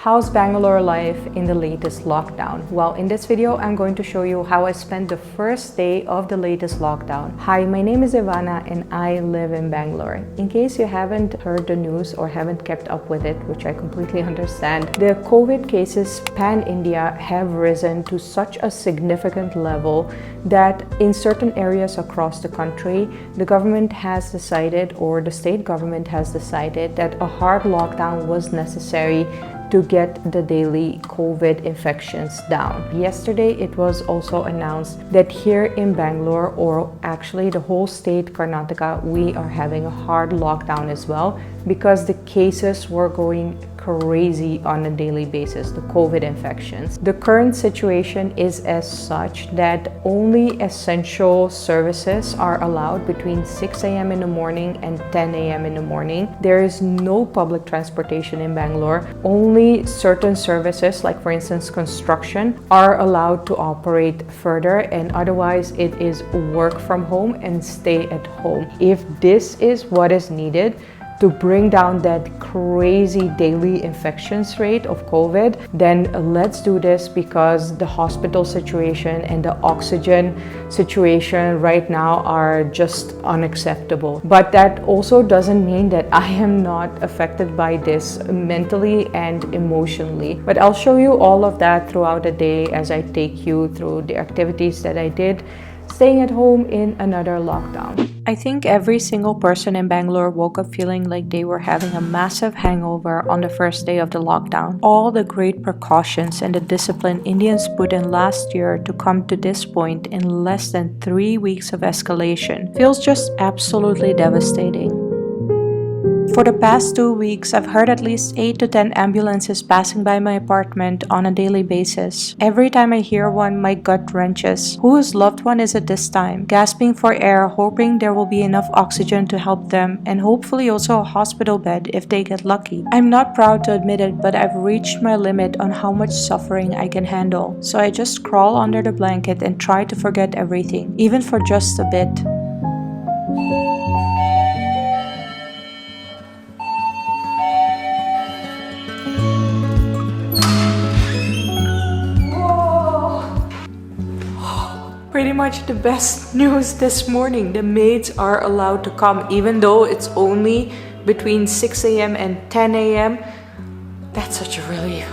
How's Bangalore life in the latest lockdown? Well, in this video, I'm going to show you how I spent the first day of the latest lockdown. Hi, my name is Ivana and I live in Bangalore. In case you haven't heard the news or haven't kept up with it, which I completely understand, the COVID cases pan-India have risen to such a significant level that in certain areas across the country, the government has decided, or the state government has decided, that a hard lockdown was necessary to get the daily COVID infections down. Yesterday, it was also announced that here in Bangalore, or actually the whole state Karnataka, we are having a hard lockdown as well because the cases were going crazy on a daily basis, the COVID infections. The current situation is as such that only essential services are allowed between 6 a.m. in the morning and 10 a.m. in the morning. There is no public transportation in Bangalore. Only certain services, like for instance construction, are allowed to operate further, and otherwise it is work from home and stay at home. If this is what is needed to bring down that crazy daily infections rate of COVID, then let's do this, because the hospital situation and the oxygen situation right now are just unacceptable. But that also doesn't mean that I am not affected by this mentally and emotionally. But I'll show you all of that throughout the day as I take you through the activities that I did staying at home in another lockdown. I think every single person in Bangalore woke up feeling like they were having a massive hangover on the first day of the lockdown. All the great precautions and the discipline Indians put in last year to come to this point in less than 3 weeks of escalation feels just absolutely devastating. For the past 2 weeks, I've heard at least 8 to 10 ambulances passing by my apartment on a daily basis. Every time I hear one, my gut wrenches. Whose loved one is it this time? Gasping for air, hoping there will be enough oxygen to help them, and hopefully also a hospital bed if they get lucky. I'm not proud to admit it, but I've reached my limit on how much suffering I can handle. So I just crawl under the blanket and try to forget everything, even for just a bit. Pretty much the best news this morning. The maids are allowed to come, even though it's only between 6 a.m. and 10 a.m. That's such a relief.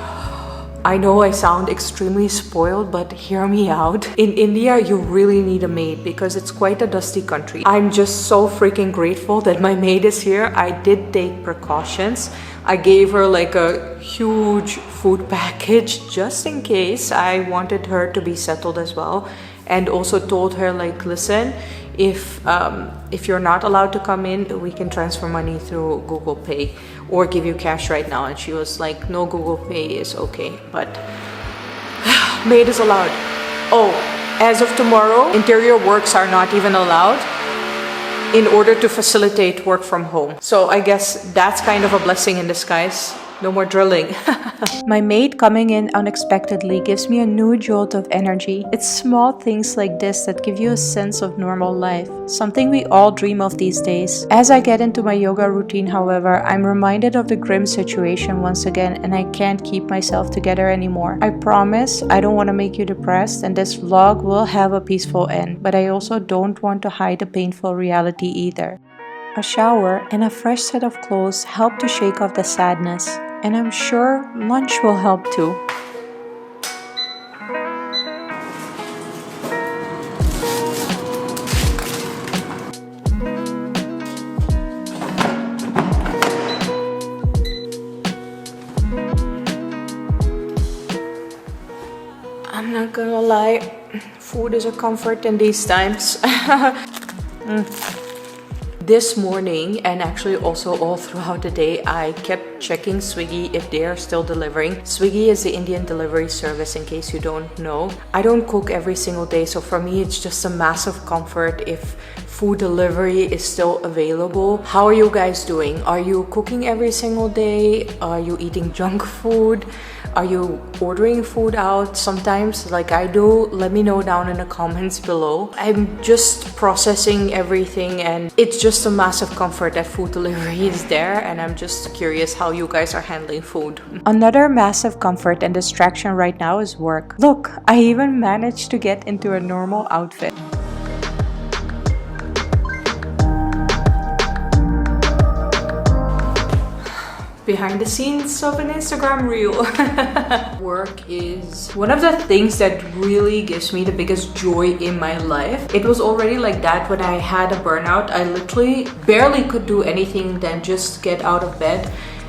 I know I sound extremely spoiled, but hear me out. In India, you really need a maid because it's quite a dusty country. I'm just so freaking grateful that my maid is here. I did take precautions. I gave her like a huge food package just in case. I wanted her to be settled as well. And also told her, like, listen, if you're not allowed to come in, we can transfer money through Google Pay or give you cash right now. And she was like, no, Google Pay is okay, but maid is allowed. Oh, as of tomorrow, interior works are not even allowed in order to facilitate work from home. So I guess that's kind of a blessing in disguise. No more drilling. My maid coming in unexpectedly gives me a new jolt of energy. It's small things like this that give you a sense of normal life, something we all dream of these days. As I get into my yoga routine, however, I'm reminded of the grim situation once again, and I can't keep myself together anymore. I promise I don't want to make you depressed, and this vlog will have a peaceful end, but I also don't want to hide the painful reality either. A shower and a fresh set of clothes help to shake off the sadness. And I'm sure lunch will help too. I'm not gonna lie, food is a comfort in these times. This morning, and actually also all throughout the day, I kept checking Swiggy if they are still delivering. Swiggy is the Indian delivery service, in case you don't know. I don't cook every single day, so for me it's just a massive comfort if food delivery is still available. How are you guys doing? Are you cooking every single day? Are you eating junk food? Are you ordering food out sometimes like I do? Let me know down in the comments below. I'm just processing everything, and it's just a massive comfort that food delivery is there, and I'm just curious how you guys are handling food. Another massive comfort and distraction right now is work. Look, I even managed to get into a normal outfit. Behind the scenes of an Instagram reel. Work is one of the things that really gives me the biggest joy in my life. It was already like that when I had a burnout. I literally barely could do anything than just get out of bed.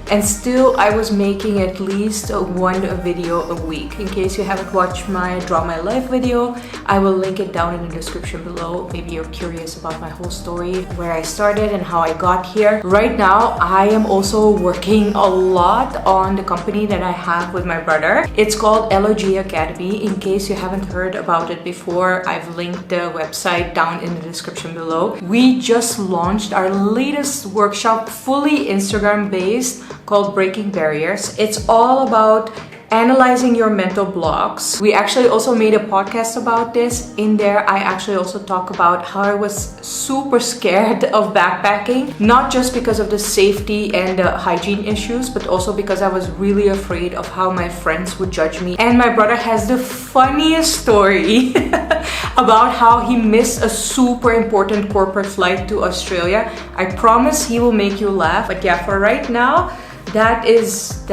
And still, I was making at least one video a week. In case you haven't watched my Draw My Life video, I will link it down in the description below. Maybe you're curious about my whole story, where I started and how I got here. Right now, I am also working a lot on the company that I have with my brother. It's called LOG Academy. In case you haven't heard about it before, I've linked the website down in the description below. We just launched our latest workshop, fully Instagram based, called Breaking Barriers. It's all about analyzing your mental blocks. We actually also made a podcast about this. In there, I actually also talk about how I was super scared of backpacking, not just because of the safety and the hygiene issues, but also because I was really afraid of how my friends would judge me. And my brother has the funniest story about how he missed a super important corporate flight to Australia. I promise he will make you laugh. But yeah, for right now, that is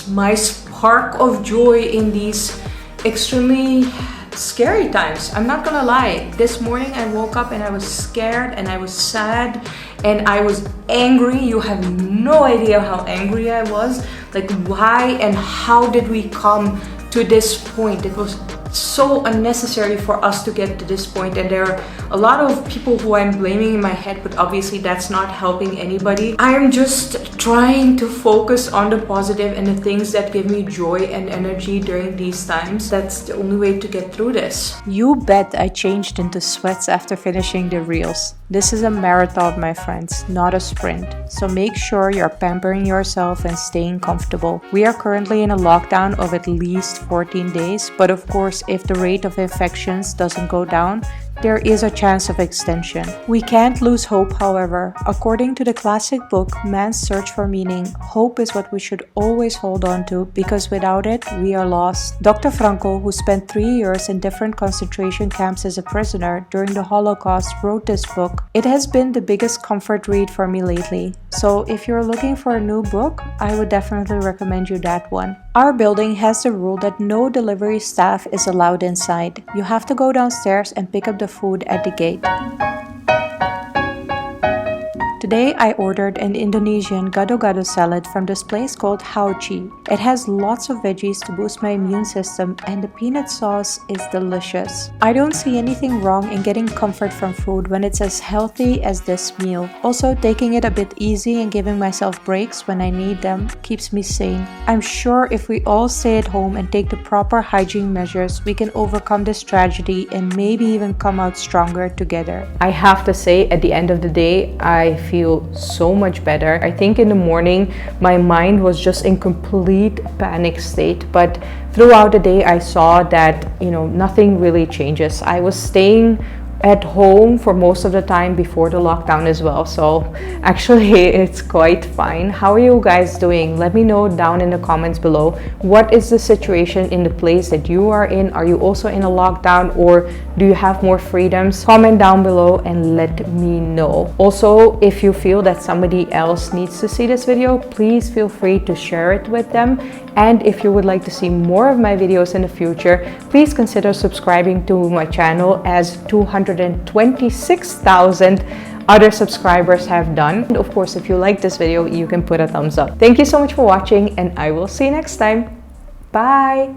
my spark of joy in these extremely scary times. I'm not gonna lie. This morning I woke up and I was scared and I was sad and I was angry. You have no idea how angry I was. Like, why and how did we come to this point? It was so unnecessary for us to get to this point, and there are a lot of people who I'm blaming in my head, but obviously that's not helping anybody. I am just trying to focus on the positive and the things that give me joy and energy during these times. That's the only way to get through this. You bet I changed into sweats after finishing the reels. This is a marathon, my friends, not a sprint. So make sure you're pampering yourself and staying comfortable. We are currently in a lockdown of at least 14 days, but of course, if the rate of infections doesn't go down, there is a chance of extension. We can't lose hope, however. According to the classic book, Man's Search for Meaning, hope is what we should always hold on to, because without it, we are lost. Dr. Frankl, who spent 3 years in different concentration camps as a prisoner during the Holocaust, wrote this book. It has been the biggest comfort read for me lately. So if you're looking for a new book, I would definitely recommend you that one. Our building has the rule that no delivery staff is allowed inside. You have to go downstairs and pick up the food at the gate. Today I ordered an Indonesian gado-gado salad from this place called Hauchi. It has lots of veggies to boost my immune system, and the peanut sauce is delicious. I don't see anything wrong in getting comfort from food when it's as healthy as this meal. Also, taking it a bit easy and giving myself breaks when I need them keeps me sane. I'm sure if we all stay at home and take the proper hygiene measures, we can overcome this tragedy and maybe even come out stronger together. I have to say, at the end of the day, I feel so much better. I think in the morning my mind was just in complete panic state, but throughout the day I saw that nothing really changes. I was staying at home for most of the time before the lockdown as well, so actually it's quite fine. How are you guys doing? Let me know down in the comments below. What is the situation in the place that you are in? Are you also in a lockdown, or do you have more freedoms? Comment down below and let me know. Also, if you feel that somebody else needs to see this video, please feel free to share it with them. And if you would like to see more of my videos in the future, please consider subscribing to my channel, as 226,000 other subscribers have done. And of course, if you like this video, you can put a thumbs up. Thank you so much for watching, and I will see you next time. Bye!